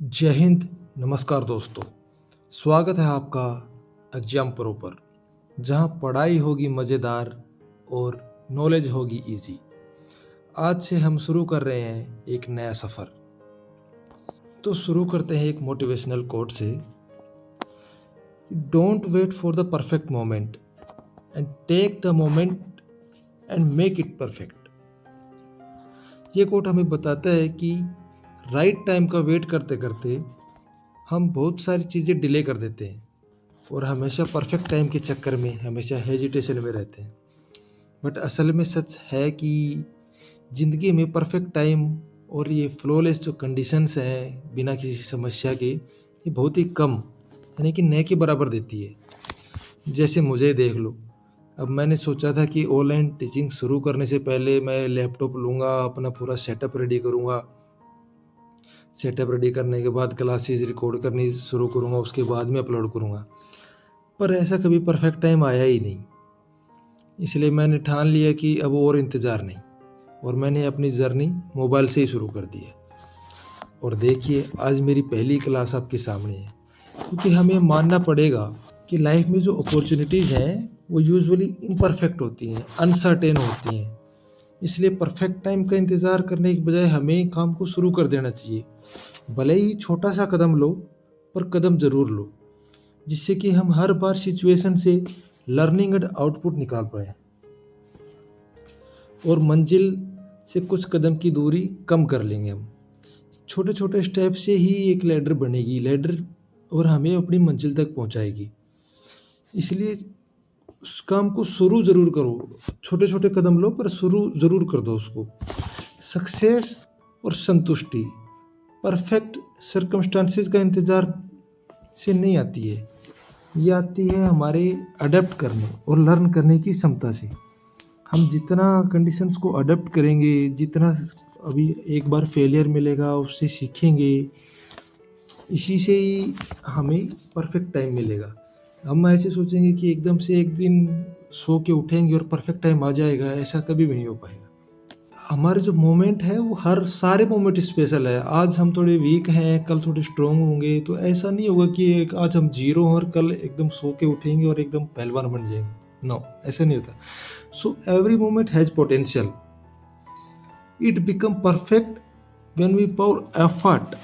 जय हिंद। नमस्कार दोस्तों, स्वागत है आपका एग्जाम प्रो पर, जहां पढ़ाई होगी मज़ेदार और नॉलेज होगी इजी। आज से हम शुरू कर रहे हैं एक नया सफ़र। तो शुरू करते हैं एक मोटिवेशनल कोट से। Don't wait for the perfect moment and take the moment and make it perfect. ये कोट हमें बताता है कि राइट टाइम का वेट करते करते हम बहुत सारी चीज़ें डिले कर देते हैं और हमेशा परफेक्ट टाइम के चक्कर में हमेशा हेजिटेशन में रहते हैं। बट असल में सच है कि ज़िंदगी में परफेक्ट टाइम और ये फ्लॉलेस जो कंडीशंस हैं बिना किसी समस्या के, ये बहुत ही कम यानी कि न के बराबर देती है। जैसे मुझे देख लो, अब मैंने सोचा था कि ऑनलाइन टीचिंग शुरू करने से पहले मैं लैपटॉप लूँगा, अपना पूरा सेटअप रेडी करूँगा। सेटअप रेडी करने के बाद क्लासेस रिकॉर्ड करनी शुरू करूँगा, उसके बाद में अपलोड करूँगा। पर ऐसा कभी परफेक्ट टाइम आया ही नहीं। इसलिए मैंने ठान लिया कि अब और इंतज़ार नहीं, और मैंने अपनी जर्नी मोबाइल से ही शुरू कर दी है। और देखिए, आज मेरी पहली क्लास आपके सामने है, क्योंकि हमें मानना पड़ेगा कि लाइफ में जो अपॉर्चुनिटीज़ हैं वो यूजुअली इम्परफेक्ट होती हैं, अनसर्टेन होती हैं। इसलिए परफेक्ट टाइम का इंतज़ार करने के बजाय हमें काम को शुरू कर देना चाहिए। भले ही छोटा सा कदम लो, पर कदम ज़रूर लो, जिससे कि हम हर बार सिचुएशन से लर्निंग एंड आउटपुट निकाल पाएँ और मंजिल से कुछ कदम की दूरी कम कर लेंगे हम। छोटे छोटे स्टेप से ही एक लैडर बनेगी, लैडर और हमें अपनी मंजिल तक पहुंचाएगी। इसलिए उस काम को शुरू ज़रूर करो, छोटे छोटे कदम लो पर शुरू ज़रूर कर दो उसको। सक्सेस और संतुष्टि परफेक्ट सर्कमस्टांसेस का इंतज़ार से नहीं आती है, ये आती है हमारे अडेप्ट करने और लर्न करने की क्षमता से। हम जितना कंडीशंस को अडेप्ट करेंगे, जितना अभी एक बार फेलियर मिलेगा उससे सीखेंगे, इसी से ही हमें परफेक्ट टाइम मिलेगा। हम ऐसे सोचेंगे कि एकदम से एक दिन सो के उठेंगे और परफेक्ट टाइम आ जाएगा, ऐसा कभी भी नहीं हो पाएगा। हमारे जो मोमेंट है वो हर सारे मोमेंट स्पेशल है। आज हम थोड़े वीक हैं, कल थोड़े स्ट्रॉन्ग होंगे, तो ऐसा नहीं होगा कि आज हम जीरो हैं और कल एकदम सो के उठेंगे और एकदम पहलवान बन जाएंगे। नो, ऐसा नहीं होता। So every moment has potential. It become perfect when we pour effort,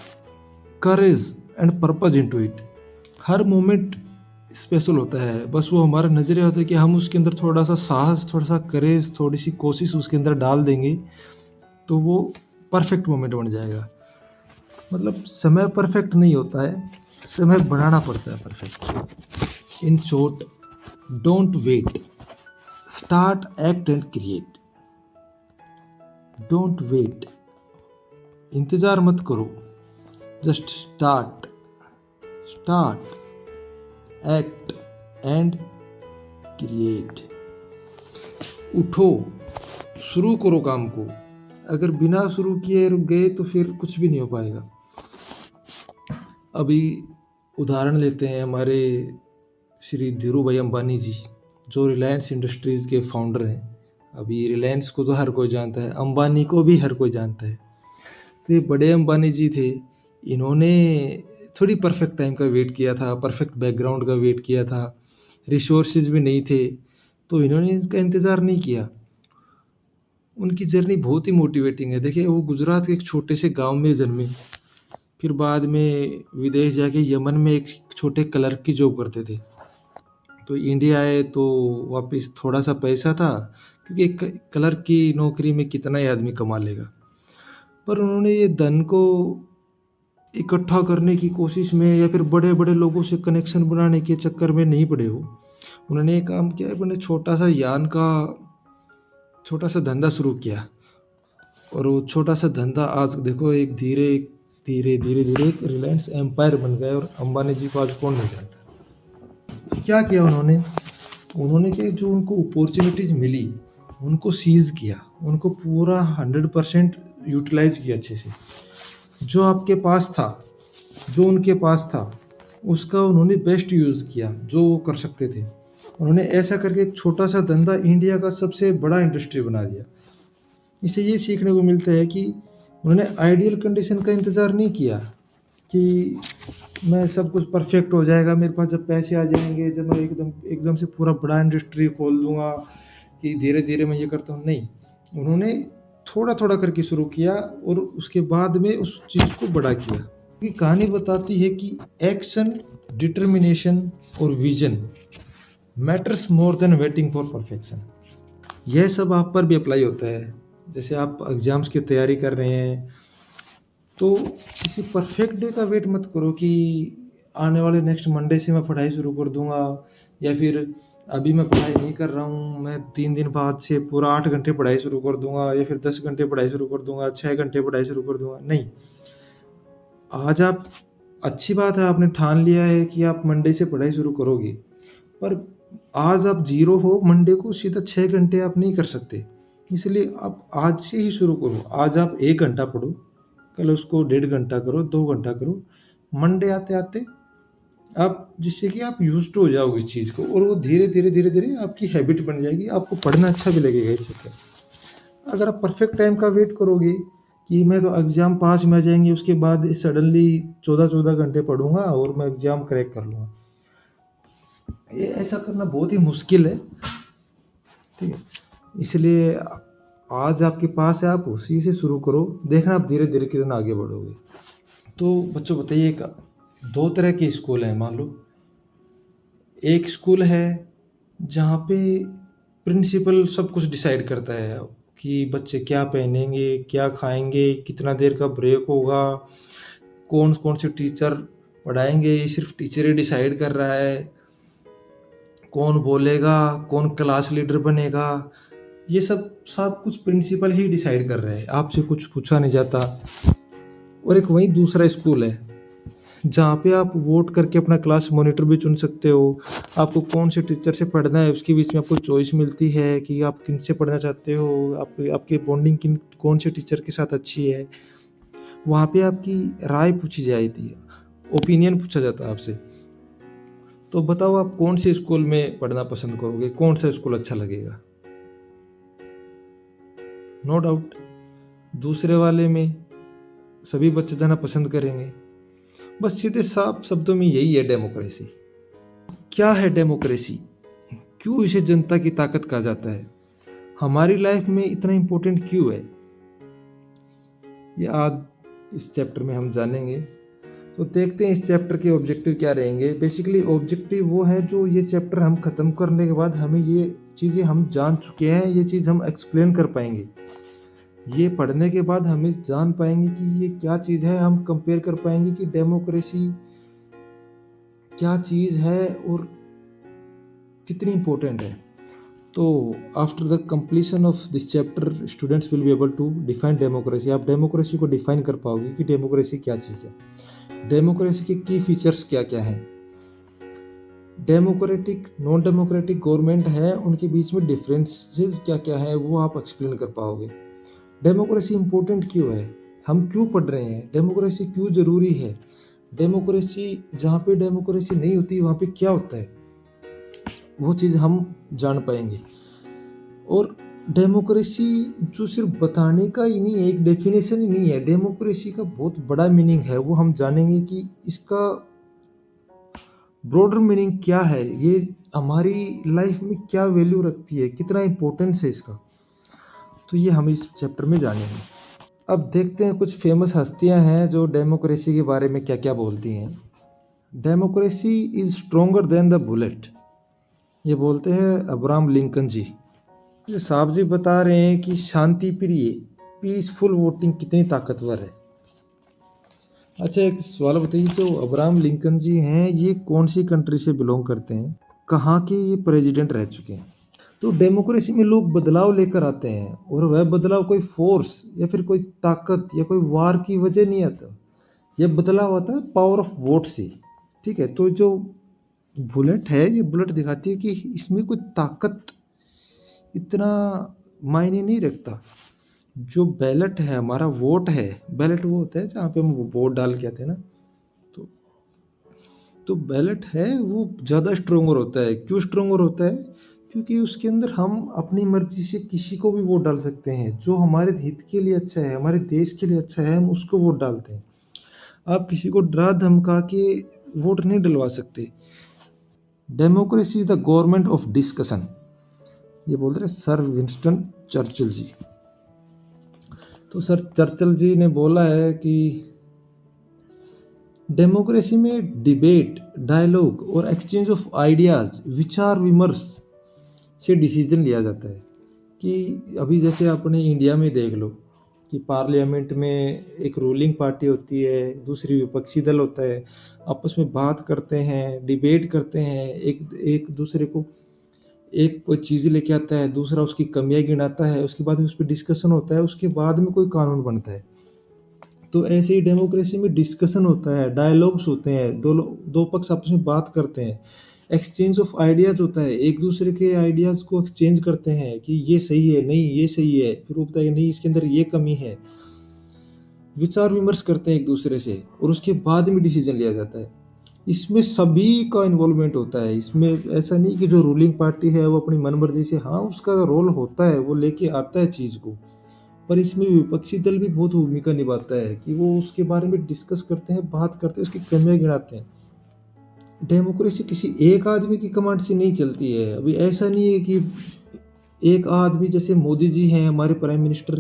courage and purpose into it. हर मोमेंट स्पेशल होता है, बस वो हमारा नज़रिया होता है कि हम उसके अंदर थोड़ा सा साहस, थोड़ा सा करेज, थोड़ी सी कोशिश उसके अंदर डाल देंगे तो वो परफेक्ट मोमेंट बन जाएगा। मतलब समय परफेक्ट नहीं होता है, समय बनाना पड़ता है perfect. In short, don't wait, start, act and create. Don't wait, इंतज़ार मत करो, just start, act and create. उठो, शुरू करो काम को। अगर बिना शुरू किए रुक गए तो फिर कुछ भी नहीं हो पाएगा। अभी उदाहरण लेते हैं हमारे श्री धीरू भाई अंबानी जी, जो रिलायंस इंडस्ट्रीज़ के फाउंडर हैं। अभी रिलायंस को तो हर कोई जानता है, अंबानी को भी हर कोई जानता है। तो ये बड़े अंबानी जी थे, इन्होंने थोड़ी परफेक्ट टाइम का वेट किया था, परफेक्ट बैकग्राउंड का वेट किया था, रिसोर्सेज भी नहीं थे, तो इन्होंने इसका इंतज़ार नहीं किया। उनकी जर्नी बहुत ही मोटिवेटिंग है। देखिए, वो गुजरात के एक छोटे से गांव में जन्मे, फिर बाद में विदेश जाके यमन में एक छोटे क्लर्क की जॉब करते थे। तो इंडिया आए तो वापस थोड़ा सा पैसा था, क्योंकि एक क्लर्क की नौकरी में कितना ही आदमी कमा लेगा। पर उन्होंने ये धन को इकट्ठा करने की कोशिश में या फिर बड़े बड़े लोगों से कनेक्शन बनाने के चक्कर में नहीं पड़े हो। उन्होंने एक काम किया, अपने छोटा सा यान का छोटा सा धंधा शुरू किया, और वो छोटा सा धंधा आज देखो एक धीरे धीरे धीरे धीरे एक रिलायंस एम्पायर बन गया। और अंबानी जी को आज कौन नहीं जानता। तो क्या किया उन्होंने, कि जो उनको अपॉर्चुनिटीज़ मिली उनको सीज़ किया, उनको पूरा 100% यूटिलाइज किया अच्छे से। जो आपके पास था, जो उनके पास था, उसका उन्होंने बेस्ट यूज़ किया जो वो कर सकते थे। उन्होंने ऐसा करके एक छोटा सा धंधा इंडिया का सबसे बड़ा इंडस्ट्री बना दिया। इससे ये सीखने को मिलता है कि उन्होंने आइडियल कंडीशन का इंतज़ार नहीं किया, कि मैं सब कुछ परफेक्ट हो जाएगा, मेरे पास जब पैसे आ जाएँगे, जब मैं एकदम एकदम से पूरा बड़ा इंडस्ट्री खोल दूँगा, कि धीरे-धीरे मैं ये करता हूँ, नहीं। उन्होंने थोड़ा-थोड़ा करके शुरू किया और उसके बाद में उस चीज़ को बड़ा किया। ये कहानी बताती है कि एक्शन, डिटर्मिनेशन और vision matters more than waiting for perfection. यह सब आप पर भी अप्लाई होता है। जैसे आप एग्ज़ाम्स की तैयारी कर रहे हैं, तो किसी परफेक्ट डे का वेट मत करो कि आने वाले नेक्स्ट मंडे से मैं पढ़ाई शुरू कर दूँगा, या फिर अभी मैं पढ़ाई नहीं कर रहा हूँ, मैं 3 दिन बाद से पूरा 8 घंटे पढ़ाई शुरू कर दूँगा, या फिर 10 घंटे पढ़ाई शुरू कर दूँगा, 6 घंटे पढ़ाई शुरू कर दूँगा। नहीं, आज आप अच्छी बात है, आपने ठान लिया है कि आप मंडे से पढ़ाई शुरू करोगे, पर आज आप ज़ीरो हो, मंडे को सीधा 6 घंटे आप नहीं कर सकते। इसलिए आप आज से ही शुरू करो। आज आप 1 घंटा पढ़ो, कल उसको 1.5 घंटा करो, 2 घंटा करो। मंडे आते-आते आप, जिससे कि आप यूज़्ड टू हो जाओगे इस चीज़ को, और वो धीरे-धीरे, धीरे-धीरे आपकी हैबिट बन जाएगी, आपको पढ़ना अच्छा भी लगेगा इस चक्कर। अगर आप परफेक्ट टाइम का वेट करोगे कि मैं तो एग्ज़ाम पास में आ जाएँगे, उसके बाद सडनली 14-14 घंटे पढ़ूँगा और मैं एग्ज़ाम क्रैक कर लूँगा। ये ऐसा करना बहुत ही मुश्किल है, ठीक है? इसलिए आज आपके पास है, आप उसी से शुरू करो, देखना आप धीरे-धीरे कितना आगे बढ़ोगे। तो बच्चों बताइए, एक 2 तरह के स्कूल हैं मान लो। एक स्कूल है जहाँ पे प्रिंसिपल सब कुछ डिसाइड करता है कि बच्चे क्या पहनेंगे, क्या खाएँगे, कितना देर का ब्रेक होगा, कौन-कौन से टीचर पढ़ाएँगे, ये सिर्फ़ टीचर ही डिसाइड कर रहा है। कौन बोलेगा, कौन क्लास लीडर बनेगा, ये सब सब कुछ प्रिंसिपल ही डिसाइड कर रहे हैं, आपसे कुछ पूछा नहीं जाता। और एक वहीं दूसरा स्कूल है जहाँ पे आप वोट करके अपना क्लास मॉनिटर भी चुन सकते हो। आपको कौन से टीचर से पढ़ना है, उसके बीच में आपको चॉइस मिलती है कि आप किनसे पढ़ना चाहते हो, आपकी बॉन्डिंग किन कौन से टीचर के साथ अच्छी है। वहाँ पे आपकी राय पूछी जाती है, ओपिनियन पूछा जाता है आपसे। तो बताओ, आप कौन से स्कूल में पढ़ना पसंद करोगे, कौन सा स्कूल अच्छा लगेगा? नो डाउट दूसरे वाले में सभी बच्चे जाना पसंद करेंगे। बस सीधे साफ शब्दों में यही है डेमोक्रेसी। क्या है डेमोक्रेसी? क्यों इसे जनता की ताकत कहा जाता है? हमारी लाइफ में इतना इम्पोर्टेंट क्यों है? ये आज इस चैप्टर में हम जानेंगे। तो देखते हैं इस चैप्टर के ऑब्जेक्टिव क्या रहेंगे। बेसिकली ऑब्जेक्टिव वो है जो ये चैप्टर हम ख़त्म करने के बाद हमें ये चीज़ें हम जान चुके हैं, ये चीज़ हम एक्सप्लेन कर पाएंगे। ये पढ़ने के बाद हम इस जान पाएंगे कि ये क्या चीज़ है, हम कंपेयर कर पाएंगे कि डेमोक्रेसी क्या चीज़ है और कितनी इम्पोर्टेंट है। तो after the completion of this chapter students will be able to define democracy. आप डेमोक्रेसी को डिफाइन कर पाओगे कि डेमोक्रेसी क्या चीज़ है, डेमोक्रेसी के की फीचर्स क्या क्या हैं, डेमोक्रेटिक नॉन डेमोक्रेटिक गवर्नमेंट है उनके बीच में डिफरेंसेस क्या क्या है, वो आप एक्सप्लेन कर पाओगे। डेमोक्रेसी इम्पोर्टेंट क्यों है, हम क्यों पढ़ रहे हैं, डेमोक्रेसी क्यों ज़रूरी है, डेमोक्रेसी जहाँ पे डेमोक्रेसी नहीं होती वहाँ पे क्या होता है, वो चीज़ हम जान पाएंगे। और डेमोक्रेसी जो सिर्फ बताने का ही नहीं है, एक डेफिनेशन ही नहीं है, डेमोक्रेसी का बहुत बड़ा मीनिंग है, वो हम जानेंगे कि इसका ब्रॉडर मीनिंग क्या है, ये हमारी लाइफ में क्या वैल्यू रखती है, कितना इम्पोर्टेंस है इसका। तो ये हम इस चैप्टर में जानेंगे। अब देखते हैं कुछ फेमस हस्तियां हैं जो डेमोक्रेसी के बारे में क्या क्या बोलती हैं। Democracy is stronger then the bullet, ये बोलते हैं अब्राहम लिंकन जी। ये साहब जी बता रहे हैं कि शांति प्रिय पीसफुल वोटिंग कितनी ताकतवर है। अच्छा, एक सवाल बताइए, जो अब्राहम लिंकन जी हैं ये कौन सी कंट्री से बिलोंग करते हैं, कहाँ के ये प्रेसिडेंट रह चुके हैं? तो डेमोक्रेसी में लोग बदलाव लेकर आते हैं और वह बदलाव कोई फोर्स या फिर कोई ताकत या कोई वार की वजह नहीं आता। यह बदलाव आता है पावर ऑफ वोट से। ठीक है, तो जो बुलेट है, ये बुलेट दिखाती है कि इसमें कोई ताकत इतना मायने नहीं रखता। जो बैलेट है, हमारा वोट है, बैलेट वो होता है जहाँ पे हम वोट डाल के आते हैं ना, तो बैलेट है वो ज़्यादा स्ट्रोंगर होता है। क्यों स्ट्रोंगर होता है? क्योंकि उसके अंदर हम अपनी मर्जी से किसी को भी वोट डाल सकते हैं, जो हमारे हित के लिए अच्छा है, हमारे देश के लिए अच्छा है, हम उसको वोट डालते हैं। आप किसी को डरा धमका के वोट नहीं डलवा सकते। Democracy is the government of discussion, ये बोल रहे सर विंस्टन चर्चिल जी। तो सर चर्चिल जी ने बोला है कि डेमोक्रेसी में डिबेट, डायलॉग और एक्सचेंज ऑफ आइडियाज, विचार विमर्श से डिसीजन लिया जाता है। कि अभी जैसे अपने इंडिया में देख लो कि पार्लियामेंट में एक रूलिंग पार्टी होती है, दूसरी विपक्षी दल होता है, आपस में बात करते हैं, डिबेट करते हैं, एक एक दूसरे को एक कोई चीज़ लेके आता है, दूसरा उसकी कमियां गिनाता है, उसके बाद में उस पर डिस्कशन होता है, उसके बाद में कोई कानून बनता है। तो ऐसे ही डेमोक्रेसी में डिस्कशन होता है, डायलॉग्स होते हैं, दो पक्ष आपस में बात करते हैं, एक्सचेंज ऑफ आइडियाज होता है, एक दूसरे के आइडियाज को एक्सचेंज करते हैं कि ये सही है, नहीं ये सही है, फिर वो बताया नहीं इसके अंदर ये कमी है। विचार विमर्श करते हैं एक दूसरे से और उसके बाद में डिसीजन लिया जाता है। इसमें सभी का इन्वॉल्वमेंट होता है। इसमें ऐसा नहीं कि जो रूलिंग पार्टी है वो अपनी मनमर्जी से, हाँ उसका रोल होता है, वो लेके आता है चीज़ को, पर इसमें विपक्षी दल भी बहुत भूमिका निभाता है कि वो उसके बारे में डिस्कस करते हैं, बात करते हैं, उसकी कमियां गिनाते हैं। डेमोक्रेसी किसी एक आदमी की कमांड से नहीं चलती है। अभी ऐसा नहीं है कि एक आदमी, जैसे मोदी जी हैं हमारे प्राइम मिनिस्टर,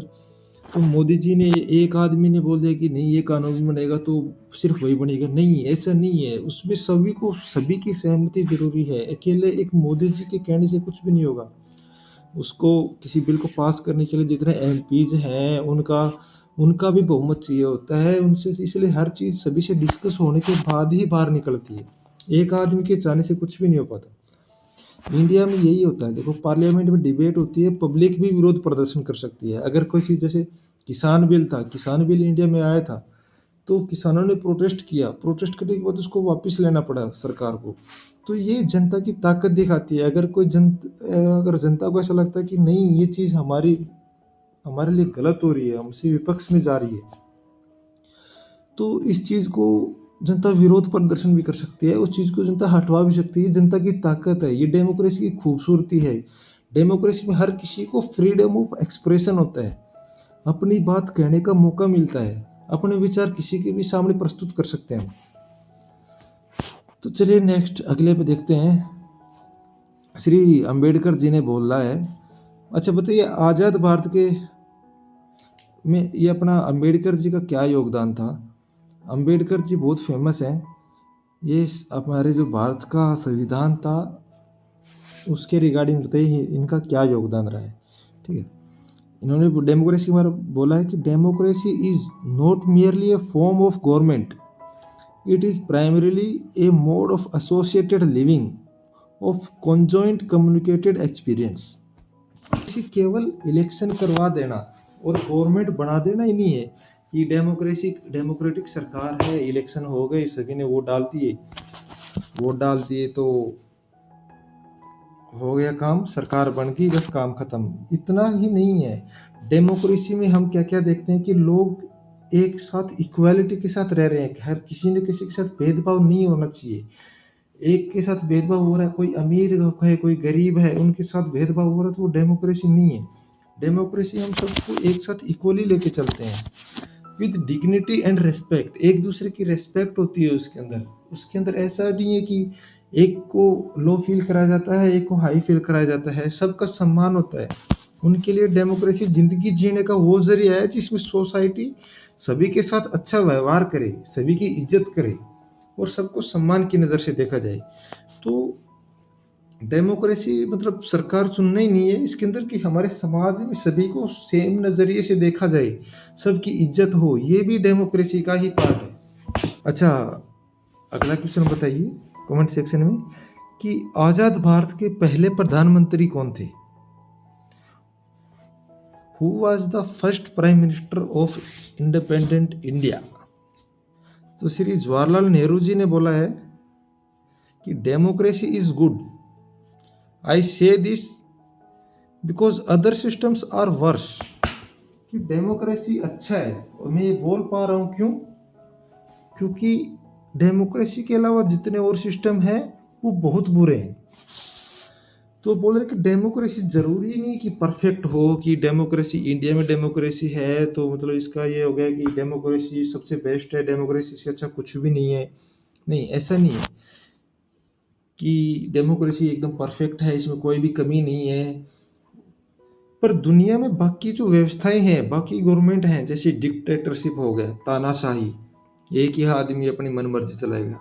तो मोदी जी ने एक आदमी ने बोल दिया कि नहीं ये कानून बनेगा तो सिर्फ वही बनेगा, नहीं ऐसा नहीं है। उसमें सभी की सहमति जरूरी है। अकेले एक मोदी जी के कहने से कुछ भी नहीं होगा। उसको किसी बिल को पास करने के लिए जितने एमपीज हैं उनका भी बहुमत चाहिए होता है उनसे, इसलिए हर चीज़ सभी से डिस्कस होने के बाद ही बाहर निकलती है। एक आदमी के चाहने से कुछ भी नहीं हो पाता। इंडिया में यही होता है। देखो पार्लियामेंट में डिबेट होती है, पब्लिक भी विरोध प्रदर्शन कर सकती है। अगर कोई चीज़, जैसे किसान बिल था, किसान बिल इंडिया में आया था तो किसानों ने प्रोटेस्ट किया, प्रोटेस्ट करने के बाद उसको वापस लेना पड़ा सरकार को। तो ये जनता की ताकत दिखाती है। अगर जनता को ऐसा लगता है कि नहीं ये चीज़ हमारे लिए गलत हो रही है, हमसे विपक्ष में जा रही है, तो इस चीज़ को जनता विरोध प्रदर्शन भी कर सकती है, उस चीज़ को जनता हटवा भी सकती है। जनता की ताकत है, ये डेमोक्रेसी की खूबसूरती है। डेमोक्रेसी में हर किसी को फ्रीडम ऑफ एक्सप्रेशन होता है, अपनी बात कहने का मौका मिलता है, अपने विचार किसी के भी सामने प्रस्तुत कर सकते हैं। तो चलिए नेक्स्ट अगले पे देखते हैं। श्री अंबेडकर जी ने बोला है, अच्छा बताइए आज़ाद भारत के में ये अपना अंबेडकर जी का क्या योगदान था। अंबेडकर जी बहुत फेमस हैं। ये हमारे जो भारत का संविधान था उसके रिगार्डिंग बताइए इनका क्या योगदान रहा है। ठीक है, इन्होंने डेमोक्रेसी के बारे में बोला है कि democracy is not merely A form of government, it is primarily A mode of associated living of conjoint communicated experience. केवल इलेक्शन करवा देना और गवर्नमेंट बना देना ही नहीं है कि डेमोक्रेटिक सरकार है, इलेक्शन हो गए, सभी ने वोट डाल दिए तो हो गया काम, सरकार बन गई, बस काम खत्म। इतना ही नहीं है। डेमोक्रेसी में हम क्या क्या देखते हैं कि लोग एक साथ इक्वालिटी के साथ रह रहे हैं। हर किसी ने किसी के साथ भेदभाव नहीं होना चाहिए। एक के साथ भेदभाव हो रहा है, कोई अमीर है कोई गरीब है, उनके साथ भेदभाव हो रहा है, तो वो डेमोक्रेसी नहीं है। डेमोक्रेसी हम सबको एक साथ इक्वली लेके चलते हैं विद डिग्निटी एंड रेस्पेक्ट। एक दूसरे की रेस्पेक्ट होती है उसके अंदर ऐसा नहीं है कि एक को लो फील कराया जाता है, एक को हाई फील कराया जाता है, सबका सम्मान होता है। उनके लिए डेमोक्रेसी जिंदगी जीने का वो जरिया है जिसमें सोसाइटी सभी के साथ अच्छा व्यवहार करे, सभी की इज्जत करे और सबको सम्मान की नज़र से देखा जाए। तो डेमोक्रेसी मतलब सरकार चुनना ही नहीं है, इसके अंदर कि हमारे समाज में सभी को सेम नज़रिए से देखा जाए, सबकी इज्जत हो, ये भी डेमोक्रेसी का ही पार्ट है। अच्छा अगला क्वेश्चन बताइए कमेंट सेक्शन में कि आज़ाद भारत के पहले प्रधानमंत्री कौन थे। Who was the first prime minister of independent India. तो श्री जवाहरलाल नेहरू जी ने बोला है कि democracy is good, I say this because other systems are worse. कि डेमोक्रेसी अच्छा है और मैं ये बोल पा रहा हूँ क्यों, क्योंकि डेमोक्रेसी के अलावा जितने और सिस्टम हैं वो बहुत बुरे हैं। तो बोल रहे कि डेमोक्रेसी ज़रूरी नहीं कि परफेक्ट हो, कि डेमोक्रेसी इंडिया में डेमोक्रेसी है तो मतलब इसका ये हो गया कि डेमोक्रेसी सबसे बेस्ट है, डेमोक्रेसी से अच्छा कुछ भी नहीं है। नहीं, ऐसा नहीं है कि डेमोक्रेसी एकदम परफेक्ट है, इसमें कोई भी कमी नहीं है। पर दुनिया में बाकी जो व्यवस्थाएं हैं, बाकी गवर्नमेंट हैं, जैसे डिक्टेटरशिप हो गया, तानाशाही, एक ही आदमी अपनी मनमर्जी चलाएगा,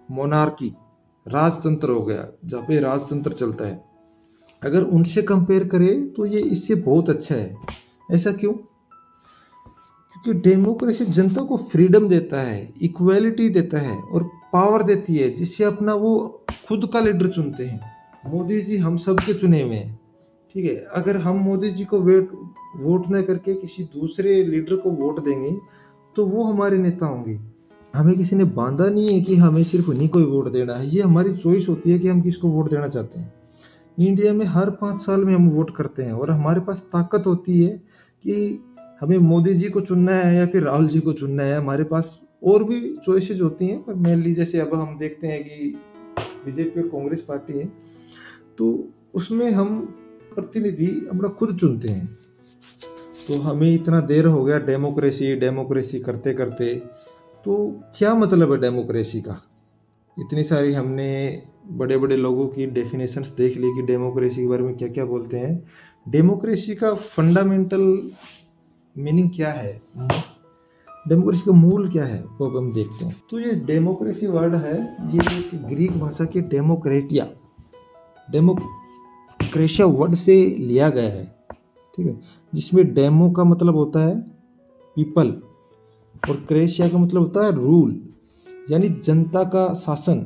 मोनार्की, राजतंत्र हो गया जहाँ पे राजतंत्र चलता है, अगर उनसे कंपेयर करें तो ये इससे बहुत अच्छा है। ऐसा क्यों? क्योंकि डेमोक्रेसी जनता को फ्रीडम देता है, इक्वालिटी देता है और पावर देती है, जिससे अपना वो खुद का लीडर चुनते हैं। मोदी जी हम सब के चुने हुए हैं, ठीक है। अगर हम मोदी जी को वोट न करके किसी दूसरे लीडर को वोट देंगे तो वो हमारे नेता होंगे। हमें किसी ने बांधा नहीं है कि हमें सिर्फ उन्हीं को ही वोट देना है, ये हमारी चॉइस होती है कि हम किसको वोट देना चाहते हैं। इंडिया में हर 5 साल में हम वोट करते हैं और हमारे पास ताकत होती है कि हमें मोदी जी को चुनना है या फिर राहुल जी को चुनना है। हमारे पास और भी चॉइसेस होती हैं, पर मेनली जैसे अब हम देखते हैं कि बीजेपी और कांग्रेस पार्टी है, तो उसमें हम प्रतिनिधि अपना खुद चुनते हैं। तो हमें इतना देर हो गया डेमोक्रेसी डेमोक्रेसी करते करते, तो क्या मतलब है डेमोक्रेसी का? इतनी सारी हमने बड़े बड़े लोगों की डेफिनेशंस देख ली कि डेमोक्रेसी के बारे में क्या क्या बोलते हैं। डेमोक्रेसी का फंडामेंटल मीनिंग क्या है, डेमोक्रेसी का मूल क्या है, वो अब हम देखते हैं। तो ये डेमोक्रेसी वर्ड है, ये एक ग्रीक भाषा की डेमोक्रेशिया वर्ड से लिया गया है, ठीक है, जिसमें डेमो का मतलब होता है पीपल और क्रेशिया का मतलब होता है रूल, यानी जनता का शासन।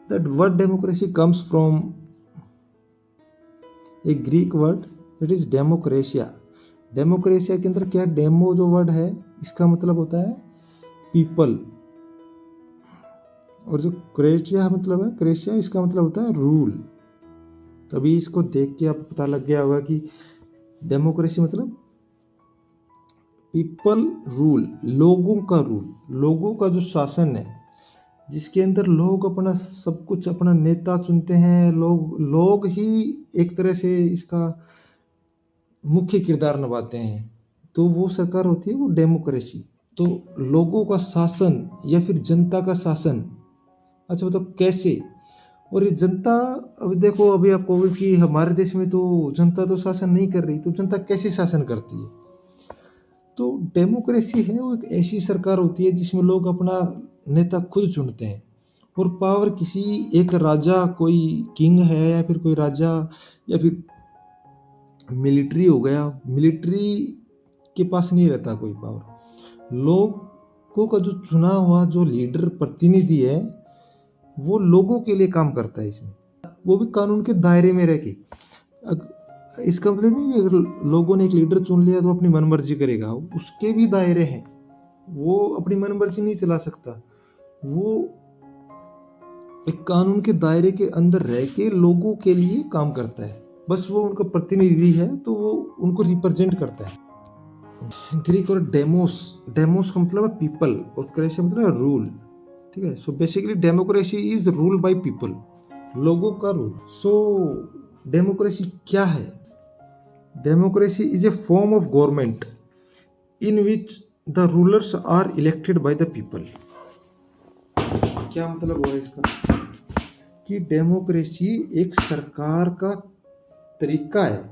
That word democracy comes from a Greek word that is demokratia. डेमोक्रेशिया के अंदर क्या, डेमो जो वर्ड है इसका मतलब होता है पीपल, और जो क्रेशिया मतलब है, क्रेशिया इसका मतलब होता है रूल। तभी इसको देख के आपको पता लग गया होगा कि डेमोक्रेसी मतलब पीपल रूल, लोगों का रूल, लोगों का जो शासन है, जिसके अंदर लोग अपना सब कुछ, अपना नेता चुनते हैं, लोग ही एक तरह से इसका मुख्य किरदार निभाते हैं। तो वो सरकार होती है वो डेमोक्रेसी। तो लोगों का शासन या फिर जनता का शासन, अच्छा बताओ कैसे? और ये जनता, अब देखो अभी आप कहोगे कि हमारे देश में तो जनता तो शासन नहीं कर रही, तो जनता कैसे शासन करती है? तो डेमोक्रेसी है वो एक ऐसी सरकार होती है जिसमें लोग अपना नेता खुद चुनते हैं, और पावर किसी एक राजा, कोई किंग है या फिर कोई राजा, या फिर मिलिट्री हो गया, मिलिट्री के पास नहीं रहता कोई पावर। लोगों का जो चुना हुआ जो लीडर प्रतिनिधि है वो लोगों के लिए काम करता है इसमें, वो भी कानून के दायरे में रह के। इसका मतलब नहीं कि अगर लोगों ने एक लीडर चुन लिया तो अपनी मनमर्जी करेगा, उसके भी दायरे हैं, वो अपनी मनमर्जी नहीं चला सकता। वो एक कानून के दायरे के अंदर रह के लोगों के लिए काम करता है, बस वो उनका प्रतिनिधि है तो वो उनको रिप्रेजेंट करता है। ग्रीक और डेमोस, डेमोस का मतलब है पीपल और क्रेशिया मतलब है रूल, ठीक है। So basically democracy is rule by people, लोगों का रूल। सो डेमोक्रेसी क्या है? Democracy is a form of government in which the rulers are elected by the people. क्या मतलब हुआ इसका? कि डेमोक्रेसी एक सरकार का तरीका है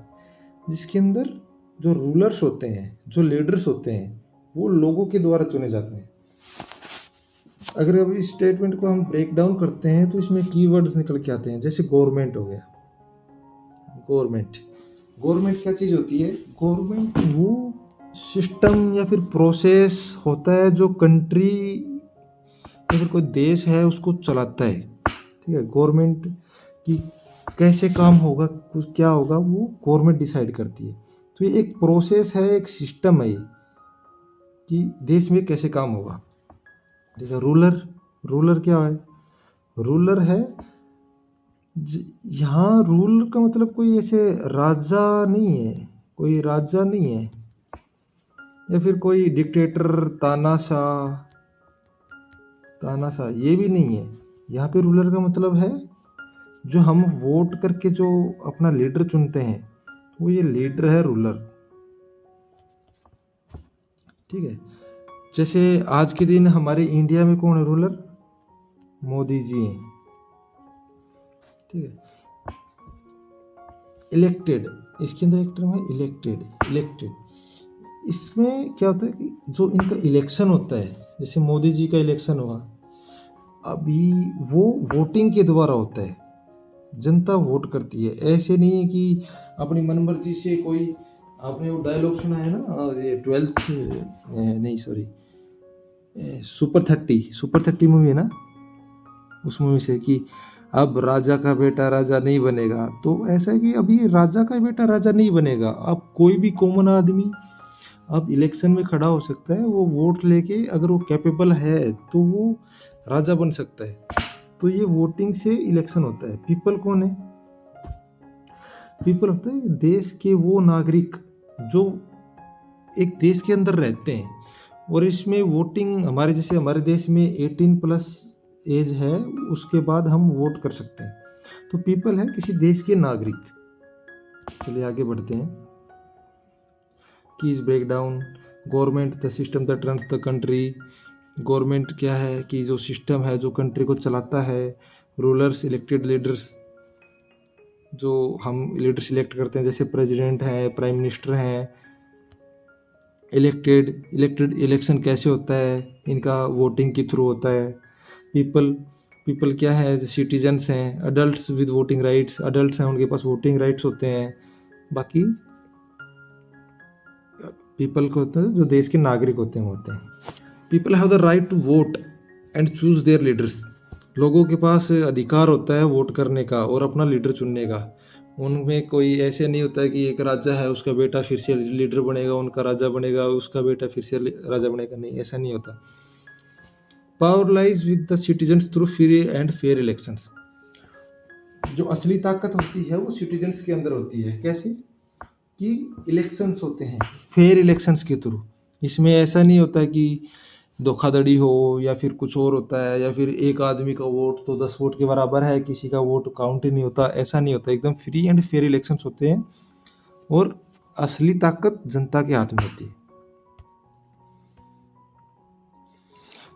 जिसके अंदर जो रूलर्स होते हैं, जो लीडर्स होते हैं, वो लोगों के द्वारा चुने जाते हैं। अगर अभी इस स्टेटमेंट को हम ब्रेक डाउन करते हैं तो इसमें कीवर्ड्स निकल के आते हैं, जैसे गवर्नमेंट हो गया। गवर्नमेंट, गवर्नमेंट क्या चीज़ होती है? गवर्नमेंट वो सिस्टम या फिर प्रोसेस होता है जो कंट्री या फिर कोई देश है उसको चलाता है, ठीक है। गवर्नमेंट की कैसे काम होगा, कुछ क्या होगा, वो गवर्नमेंट डिसाइड करती है। तो ये एक प्रोसेस है, एक सिस्टम है ये, कि देश में कैसे काम होगा, ठीक है। रूलर, रूलर क्या है? रूलर है यहाँ रूल का मतलब कोई ऐसे राजा नहीं है, कोई राजा नहीं है, या फिर कोई डिक्टेटर, तानाशाह ये भी नहीं है। यहाँ पे रूलर का मतलब है जो हम वोट करके जो अपना लीडर चुनते हैं, वो ये लीडर है रूलर। ठीक है, जैसे आज के दिन हमारे इंडिया में कौन है रूलर? मोदी जी हैं। ठीक है, इलेक्टेड, इसके अंदर एक टर्म है इलेक्टेड। इसमें क्या होता है कि जो इनका इलेक्शन होता है, जैसे मोदी जी का इलेक्शन हुआ अभी, वो वोटिंग के द्वारा होता है, जनता वोट करती है। ऐसे नहीं है कि अपनी मनमर्जी से कोई, आपने वो डायलॉग सुना है ना, ये 12th नहीं सॉरी, सुपर 30 मूवी है ना, उस मूवी से कि अब राजा का बेटा राजा नहीं बनेगा। तो ऐसा है कि अभी राजा का बेटा राजा नहीं बनेगा, अब कोई भी कॉमन आदमी अब इलेक्शन में खड़ा हो सकता है। वो वोट लेके अगर वो कैपेबल है तो वो राजा बन सकता है। तो ये वोटिंग से इलेक्शन होता है। पीपल कौन है? पीपल होता है देश के वो नागरिक जो एक देश के अंदर रहते हैं, और इसमें वोटिंग हमारे, जैसे हमारे देश में 18+ एज है, उसके बाद हम वोट कर सकते हैं। तो पीपल है किसी देश के नागरिक। चलिए आगे बढ़ते हैं। Keys breakdown. Government the system that runs the country. Government क्या है कि जो सिस्टम है जो कंट्री को चलाता है। रूलर्स इलेक्टेड लीडर्स, जो हम लीडर सिलेक्ट करते हैं, जैसे प्रेसिडेंट हैं, प्राइम मिनिस्टर हैं। इलेक्टेड इलेक्शन कैसे होता है? इनका वोटिंग के थ्रू होता है। पीपल क्या है? सिटीजन्स हैं। Adults with voting rights, adults हैं, उनके पास वोटिंग राइट्स होते हैं। बाकी पीपल को होते हैं जो देश के नागरिक होते हैं। People have the right to vote and choose their leaders. लोगों के पास अधिकार होता है वोट करने का और अपना लीडर चुनने का। उनमें कोई ऐसे नहीं होता है कि एक राजा है उसका बेटा फिर से लीडर बनेगा, उनका राजा बनेगा, उसका बेटा फिर से राजा बनेगा। नहीं, ऐसा नहीं होता। Power lies with the citizens through free and fair elections. जो असली ताकत होती है वो सिटीजन्स के अंदर होती है। कैसे? कि इलेक्शंस होते हैं फेयर इलेक्शंस के थ्रू। इसमें ऐसा नहीं होता है कि धोखाधड़ी हो या फिर कुछ और होता है, या फिर एक आदमी का वोट तो 10 वोट के बराबर है, किसी का वोट काउंट ही नहीं होता। ऐसा नहीं होता, एकदम फ्री एंड फेयर इलेक्शंस होते हैं और असली ताकत जनता के हाथ में होती है।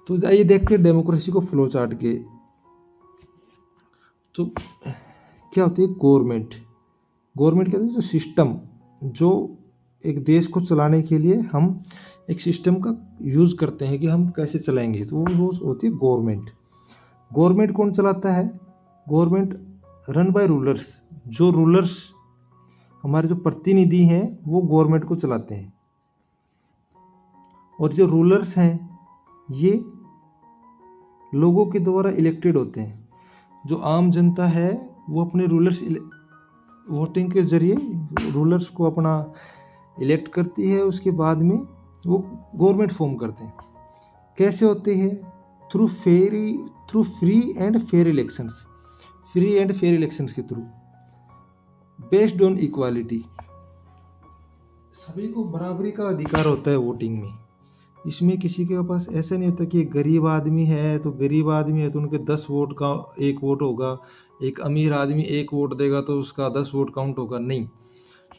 तो आइए देखते हैं डेमोक्रेसी को फ्लो चार्ट के। तो क्या होती है गवर्नमेंट? गवर्नमेंट कहते हैं जो सिस्टम, जो एक देश को चलाने के लिए हम एक सिस्टम का यूज़ करते हैं कि हम कैसे चलाएंगे, तो वो होती है गवर्नमेंट। गवर्नमेंट कौन चलाता है? Government run by rulers. जो रूलर्स हमारे जो प्रतिनिधि हैं वो गवर्नमेंट को चलाते हैं, और जो रूलर्स हैं ये लोगों के द्वारा इलेक्टेड होते हैं। जो आम जनता है वो अपने रूलर्स वोटिंग के जरिए रूलर्स को अपना इलेक्ट करती है। उसके बाद में वो गवर्नमेंट फॉर्म करते हैं। कैसे होते हैं? Through free and fair elections. Free and fair elections के थ्रू, बेस्ड ऑन इक्वालिटी। सभी को बराबरी का अधिकार होता है वोटिंग में। इसमें किसी के पास ऐसा नहीं होता कि एक गरीब आदमी है तो उनके 10 वोट का 1 वोट होगा, एक अमीर आदमी 1 वोट देगा तो उसका 10 वोट काउंट होगा। नहीं,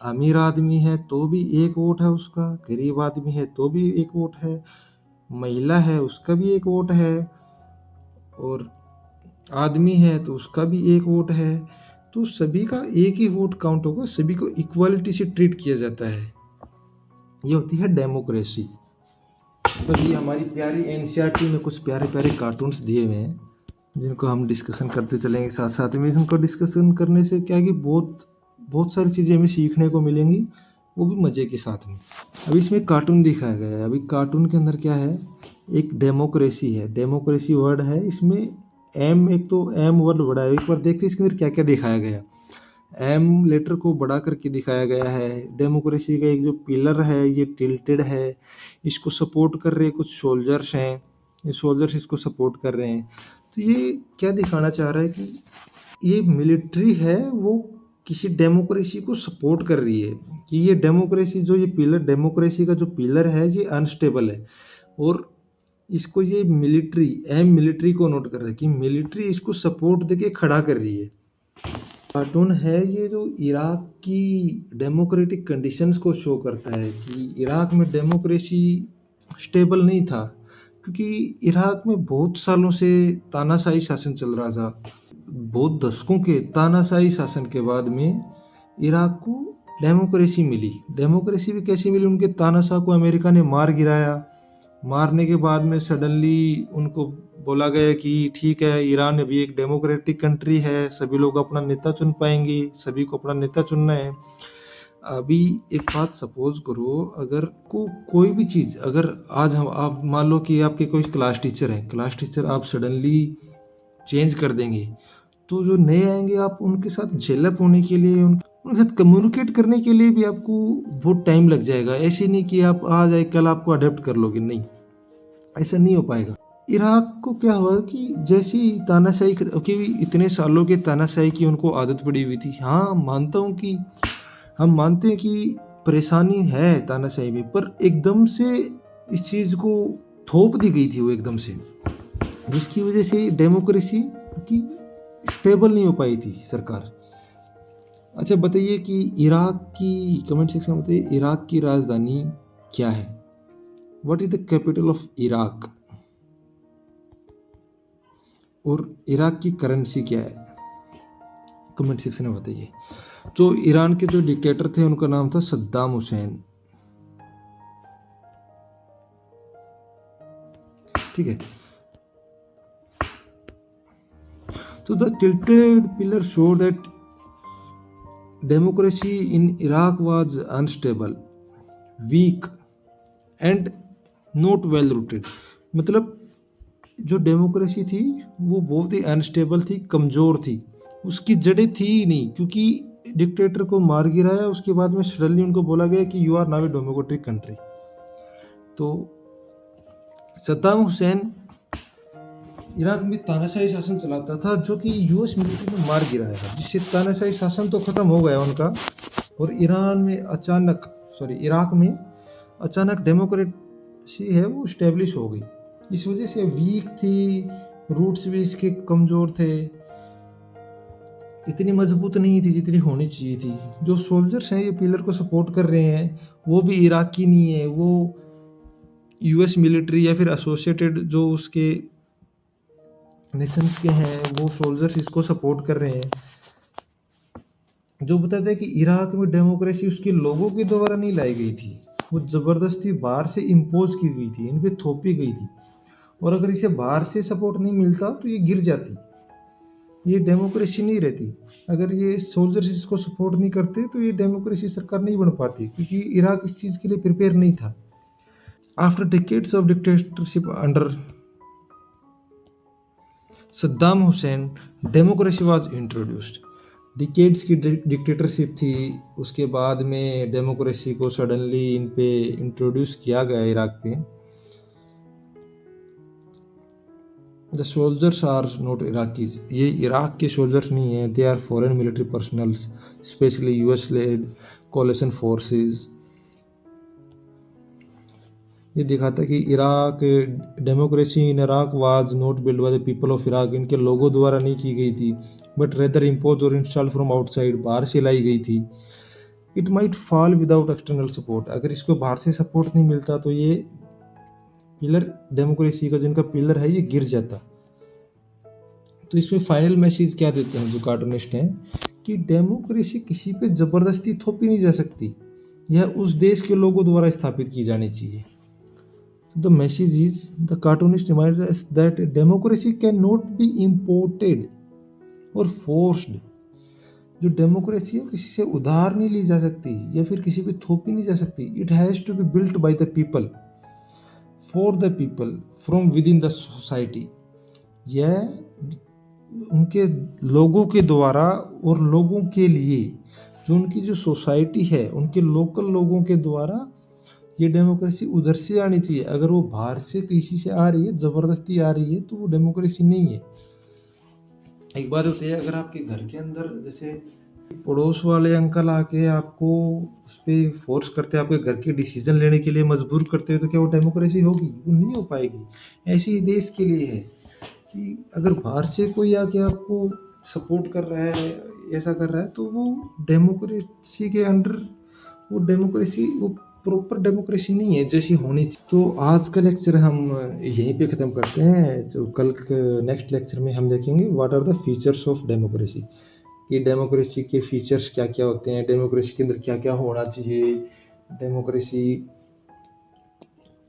अमीर आदमी है तो भी 1 वोट है उसका, गरीब आदमी है तो भी 1 वोट है, महिला है उसका भी 1 वोट है, और आदमी है तो उसका भी 1 वोट है। तो सभी का एक ही वोट काउंट होगा, सभी को इक्वालिटी से ट्रीट किया जाता है। ये होती है डेमोक्रेसी। तो ये हमारी प्यारी एनसीईआरटी में कुछ प्यारे प्यारे कार्टून्स दिए हुए हैं जिनको हम डिस्कशन करते चलेंगे साथ साथ में। इनको डिस्कशन करने से क्या है कि बहुत सारी चीज़ें हमें सीखने को मिलेंगी, वो भी मज़े के साथ में। अभी इसमें कार्टून दिखाया गया है। अभी कार्टून के अंदर क्या है? एक डेमोक्रेसी है, डेमोक्रेसी वर्ड है इसमें। एम, एक तो एम वर्ड बड़ा है। एक बार देखते हैं इसके अंदर क्या क्या दिखाया गया। एम लेटर को बड़ा करके दिखाया गया है। डेमोक्रेसी का एक जो पिलर है ये टिल्टेड है, इसको सपोर्ट कर रहे कुछ सोल्जर्स हैं, ये सोल्जर्स इसको सपोर्ट कर रहे हैं। तो ये क्या दिखाना चाह रहा है कि ये मिलिट्री है वो किसी डेमोक्रेसी को सपोर्ट कर रही है, कि ये डेमोक्रेसी जो ये पिलर, डेमोक्रेसी का जो पिलर है ये अनस्टेबल है, और इसको ये मिलिट्री को नोट कर रहा है कि मिलिट्री इसको सपोर्ट देके खड़ा कर रही है। कार्टून है ये जो इराक की डेमोक्रेटिक कंडीशंस को शो करता है कि इराक में डेमोक्रेसी स्टेबल नहीं था, क्योंकि इराक में बहुत सालों से तानाशाही शासन चल रहा था। बहुत दशकों के तानाशाही शासन के बाद में इराक को डेमोक्रेसी मिली। डेमोक्रेसी भी कैसी मिली? उनके तानाशाह को अमेरिका ने मार गिराया। मारने के बाद में सडनली उनको बोला गया कि ठीक है, ईरान अभी एक डेमोक्रेटिक कंट्री है, सभी लोग अपना नेता चुन पाएंगे, सभी को अपना नेता चुनना है। अभी एक बात सपोज करो, अगर कोई भी चीज़, अगर आज हम आप मान लो कि आपके कोई क्लास टीचर हैं, क्लास टीचर आप सडनली चेंज कर देंगे, तो जो नए आएंगे आप उनके साथ जेलअप होने के लिए, उनके साथ कम्युनिकेट करने के लिए भी आपको बहुत टाइम लग जाएगा। ऐसे नहीं कि आप आज आए कल आपको अडेप्ट कर लोगे, नहीं, ऐसा नहीं हो पाएगा। इराक को क्या हुआ कि जैसे ही तानाशाही कि इतने सालों के तानाशाही की उनको आदत पड़ी हुई थी। हाँ, मानता हूँ कि हम मानते हैं कि परेशानी है तानाशाही में, पर एकदम से इस चीज़ को थोप दी गई थी वो एकदम से, जिसकी वजह से डेमोक्रेसी की स्टेबल नहीं हो पाई थी सरकार। अच्छा बताइए कि इराक की, कमेंट सेक्शन में बताइए, इराक की राजधानी क्या है? What is the capital of Iraq? और इराक की करेंसी क्या है? कमेंट सेक्शन में बताइए। तो ईरान के जो डिक्टेटर थे उनका नाम था सद्दाम हुसैन। ठीक है। तो the tilted pillar show that democracy in Iraq was unstable, weak and not well rooted. मतलब जो डेमोक्रेसी थी वो बहुत ही अनस्टेबल थी, कमज़ोर थी, उसकी जड़ें थी ही नहीं, क्योंकि डिक्टेटर को मार गिराया, उसके बाद में सडनली उनको बोला गया कि you are now a democratic country. तो सद्दाम हुसैन इराक में तानाशाही शासन चलाता था, जो कि यूएस मिलिट्री ने मार गिराया था, जिससे तानाशाही शासन तो ख़त्म हो गया उनका, और इराक में अचानक डेमोक्रेसी है वो स्टेब्लिश हो गई। इस वजह से वीक थी, रूट्स भी इसके कमज़ोर थे, इतनी मजबूत नहीं थी जितनी होनी चाहिए थी। जो सोल्जर्स हैं ये पिलर को सपोर्ट कर रहे हैं, वो भी इराकी नहीं है, वो यूएस मिलिट्री या फिर एसोसिएटेड जो उसके नेशंस के हैं, वो सोल्जर्स इसको सपोर्ट कर रहे हैं। जो बताते हैं कि इराक में डेमोक्रेसी उसके लोगों के द्वारा नहीं लाई गई थी, वो ज़बरदस्ती बाहर से इम्पोज की गई थी, इन पे थोपी गई थी, और अगर इसे बाहर से सपोर्ट नहीं मिलता तो ये गिर जाती, ये डेमोक्रेसी नहीं रहती। अगर ये सोल्जर्स इसको सपोर्ट नहीं करते तो ये डेमोक्रेसी सरकार नहीं बन पाती, क्योंकि इराक इस चीज़ के लिए प्रिपेयर नहीं था। After decades of dictatorship under Saddam Hussain, democracy was introduced. Decades की डिक्टेटरशिप थी, उसके बाद में डेमोक्रेसी को सडनली इन पे इंट्रोड्यूस किया गया इराक पे। The soldiers are not Iraqis, ये इराक के सोल्जर्स नहीं हैं, they are foreign military personnels, specially US led coalition forces. ये दिखाता है कि Iraq, democracy in Iraq was not build by the people of Iraq, इनके लोगों द्वारा नहीं की गई थी, बट रेदर इम्पोज और इंस्टॉल फ्रॉम आउटसाइड, बाहर से लाई गई थी। It might fall without external support, अगर इसको बाहर से सपोर्ट नहीं मिलता तो ये पिलर, डेमोक्रेसी का जिनका पिलर है, ये गिर जाता। तो इसमें फाइनल मैसेज क्या देते हैं जो कार्टूनिस्ट हैं, कि डेमोक्रेसी किसी पे ज़बरदस्ती थोपी नहीं जा सकती, यह उस देश के लोगों द्वारा स्थापित की जानी चाहिए। The message is, the cartoonist reminds us that democracy cannot be imported or forced। जो डेमोक्रेसी है किसी से उधार नहीं ली जा सकती या फिर किसी पे थोपी नहीं जा सकती। It has to be built by the people, for the people, from within the society. यह उनके लोगों के द्वारा और लोगों के लिए, जो उनकी जो सोसाइटी है उनके लोकल लोगों के द्वारा ये डेमोक्रेसी उधर से आनी चाहिए। अगर वो बाहर से किसी से आ रही है, ज़बरदस्ती आ रही है, तो वो डेमोक्रेसी नहीं है। एक बात होती है, अगर आपके घर के अंदर जैसे पड़ोस वाले अंकल आके आपको उस पर फोर्स करते हैं, आपके घर के डिसीजन लेने के लिए मजबूर करते हैं, तो क्या वो डेमोक्रेसी होगी? वो नहीं हो पाएगी। ऐसे ही देश के लिए है कि अगर बाहर से कोई आके आपको सपोर्ट कर रहा है ऐसा कर रहा है, तो वो डेमोक्रेसी के अंडर वो प्रॉपर डेमोक्रेसी नहीं है जैसी होनी चाहिए। तो आज का लेक्चर हम यहीं पे ख़त्म करते हैं। जो कल नेक्स्ट लेक्चर में हम देखेंगे what are the features of democracy, कि डेमोक्रेसी के फीचर्स क्या क्या होते हैं, डेमोक्रेसी के अंदर क्या क्या होना चाहिए, डेमोक्रेसी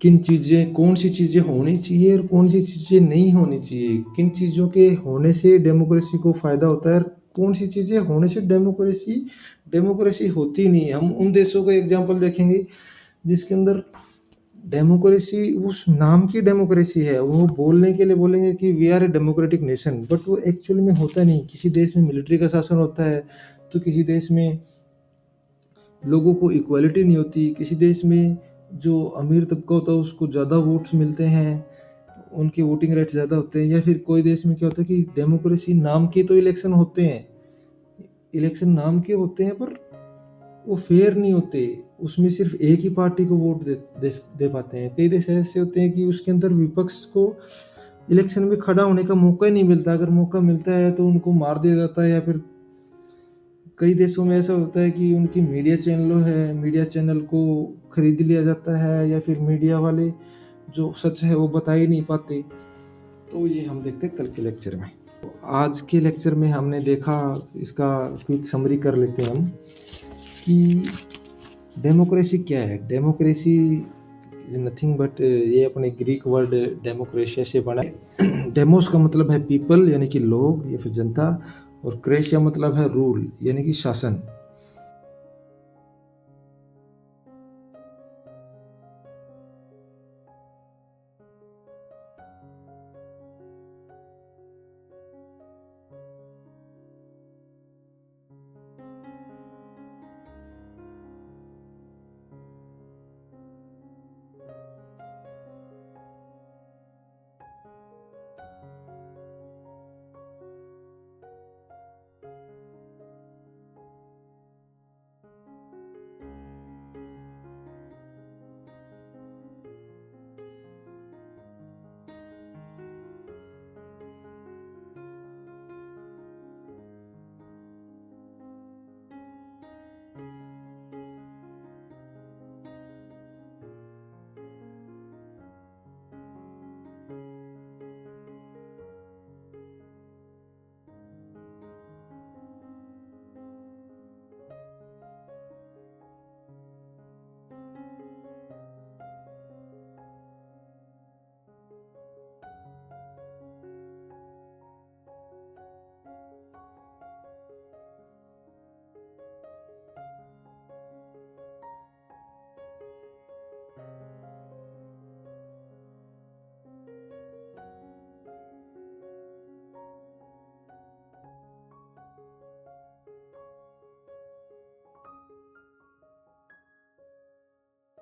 कौन सी चीज़ें होनी चाहिए और कौन सी चीज़ें नहीं होनी चाहिए, किन चीज़ों के होने से डेमोक्रेसी को फ़ायदा होता है और कौन सी चीज़ें होने से डेमोक्रेसी होती नहीं है। हम उन देशों का एग्जांपल देखेंगे जिसके अंदर डेमोक्रेसी उस नाम की डेमोक्रेसी है, वो बोलने के लिए बोलेंगे कि we are a democratic nation, but वो एक्चुअली में होता नहीं। किसी देश में मिलिट्री का शासन होता है, तो किसी देश में लोगों को इक्वालिटी नहीं होती, किसी देश में जो अमीर तबका होता है उसको ज़्यादा वोट्स मिलते हैं, उनके वोटिंग राइट्स ज़्यादा होते हैं। या फिर कोई देश में क्या होता है कि डेमोक्रेसी नाम के तो इलेक्शन होते हैं, इलेक्शन नाम के होते हैं, पर वो फेयर नहीं होते, उसमें सिर्फ एक ही पार्टी को वोट दे पाते हैं। कई देश ऐसे होते हैं कि उसके अंदर विपक्ष को इलेक्शन में खड़ा होने का मौका ही नहीं मिलता, अगर मौका मिलता है तो उनको मार दिया जाता है। या फिर कई देशों में ऐसा होता है कि उनकी मीडिया चैनल को खरीद लिया जाता है, या फिर मीडिया वाले जो सच है वो बता ही नहीं पाते। तो ये हम देखते हैं कल के लेक्चर में। आज के लेक्चर में हमने देखा, इसका क्विक समरी कर लेते हैं हम, कि डेमोक्रेसी क्या है। डेमोक्रेसी नथिंग बट, ये अपने ग्रीक वर्ड डेमोक्रेशिया से बना है। डेमोस का मतलब है पीपल यानी कि लोग या फिर जनता, और क्रेशिया मतलब है रूल यानी कि शासन।